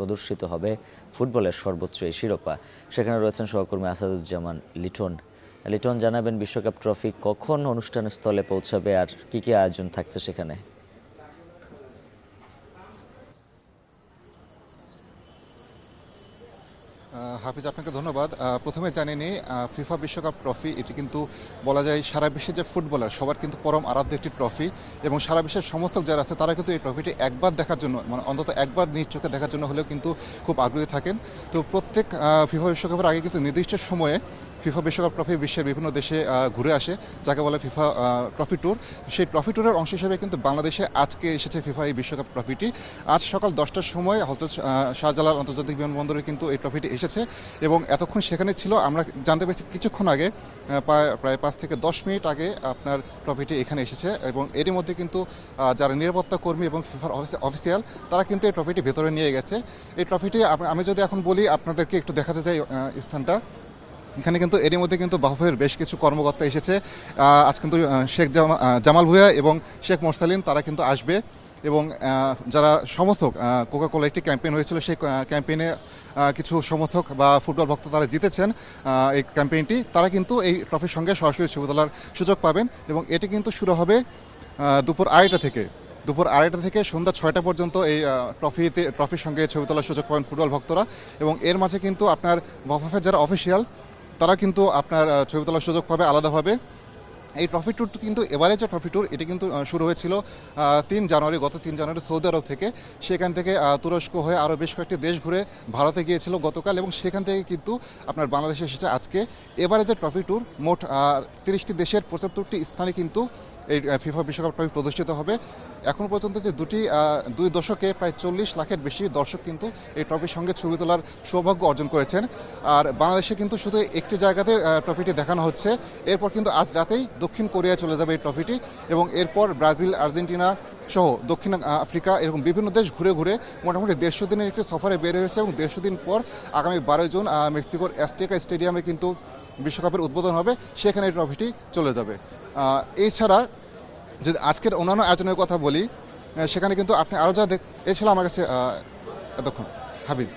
প্রদর্শিত হবে ফুটবলের সর্বোচ্চ এই শিরোপা। সেখানে রয়েছেন সহকর্মী আসাদুজ্জামান লিটন। লিটন, জানাবেন বিশ্বকাপ ট্রফি কখন অনুষ্ঠান স্থলে পৌঁছাবে আর কি আয়োজন থাকছে সেখানে? হাফিজ, আপনাকে ধন্যবাদ। প্রথমে জানিয়ে নিই, ফিফা বিশ্বকাপ ট্রফি এটি কিন্তু বলা যায় সারা বিশ্বে যে ফুটবলার সবার কিন্তু পরম আরাধ্য একটি ট্রফি, এবং সারা বিশ্বের সমর্থক যারা আছে তারা কিন্তু এই ট্রফিটি একবার দেখার জন্য, মানে অন্তত একবার নিজ চোখে দেখার জন্য হলেও কিন্তু খুব আগ্রহী থাকেন। তো প্রত্যেক ফিফা বিশ্বকাপের আগে কিন্তু নির্দিষ্ট সময়ে ফিফা বিশ্বকাপ ট্রফি বিশ্বের বিভিন্ন দেশে ঘুরে আসে, যাকে বলে ফিফা ট্রফি ট্যুর। সেই ট্রফি ট্যুরের অংশ হিসেবে কিন্তু বাংলাদেশে আজকে এসেছে ফিফা এই বিশ্বকাপ ট্রফিটি। আজ সকাল 10টার সময় হযরত শাহজালাল আন্তর্জাতিক বিমানবন্দরে কিন্তু এই ট্রফিটি এসেছে এবং এতক্ষণ সেখানে ছিল। আমরা জানতে পেরেছি কিছুক্ষণ আগে, প্রায় 5 থেকে 10 মিনিট আগে আপনার ট্রফিটি এখানে এসেছে, এবং এরই মধ্যে কিন্তু যারা নিরাপত্তা কর্মী এবং ফিফার অফিসিয়াল তারা কিন্তু এই ট্রফিটি ভেতরে নিয়ে গেছে। এই ট্রফিটি আমি যদি এখন বলি আপনাদেরকে একটু দেখাতে চাই স্থানটা। এখানে কিন্তু এরই মধ্যে কিন্তু বাফুফের বেশ কিছু কর্মকর্তা এসেছে। আজ কিন্তু শেখ জামাল ভুঁইয়া এবং শেখ মোরসালিন তারা কিন্তু আসবে, এবং যারা সমর্থক কোকা-কোলা একটি ক্যাম্পেইন হয়েছিল, সেই ক্যাম্পেইনে কিছু সমর্থক বা ফুটবল ভক্ত তারা জিতেছেন এই ক্যাম্পেইনটি, তারা কিন্তু এই ট্রফির সঙ্গে সরাসরি ছবি তোলার সুযোগ পাবেন। এবং এটি কিন্তু শুরু হবে দুপুর 2:30 থেকে সন্ধ্যা 6টা পর্যন্ত এই ট্রফির সঙ্গে ছবি তোলার সুযোগ পাবেন ফুটবল ভক্তরা। এবং এর মাঝে কিন্তু আপনার বাফুফের যারা অফিসিয়াল তারা কিন্তু আপনার ছবি তোলার সুযোগ পাবে আলাদাভাবে। এই ট্রফি ট্যুর কিন্তু এবারে যে ট্রফি ট্যুর এটি কিন্তু শুরু হয়েছিল গত 3 জানুয়ারি সৌদি আরব থেকে। সেখান থেকে তুরস্ক হয়ে আরও বেশ কয়েকটি দেশ ঘুরে ভারতে গিয়েছিল গতকাল, এবং সেখান থেকে কিন্তু আপনার বাংলাদেশে এসেছে আজকে। এবারে যে ট্রফি ট্যুর মোট 30টি দেশের 75টি স্থানে কিন্তু এই ফিফা বিশ্বকাপ ট্রফি প্রদর্শিত হবে। এখন পর্যন্ত যে দুই দশকে প্রায় 40 লাখের বেশি দর্শক কিন্তু এই ট্রফির সঙ্গে ছবি তোলার সৌভাগ্য অর্জন করেছেন। আর বাংলাদেশে কিন্তু শুধু একটি জায়গাতে ট্রফিটি দেখানো হচ্ছে। এরপর কিন্তু আজ রাতেই দক্ষিণ কোরিয়ায় চলে যাবে এই ট্রফিটি, এবং এরপর ব্রাজিল, আর্জেন্টিনা সহ দক্ষিণ আফ্রিকা এরকম বিভিন্ন দেশ ঘুরে ঘুরে মোটামুটি 150 দিনের একটি সফরে বের হয়েছে। এবং 150 দিন পর আগামী 12 জুন মেক্সিকোর অ্যাজটেকা স্টেডিয়ামে কিন্তু বিশ্বকাপের উদ্বোধন হবে, সেখানে এই ট্রফিটি চলে যাবে। এছাড়া যদি আজকের অন্যান্য আয়োজনের কথা বলি, সেখানে কিন্তু আপনি আরও এ ছিল আমার কাছে এতক্ষণ। হাফিজ।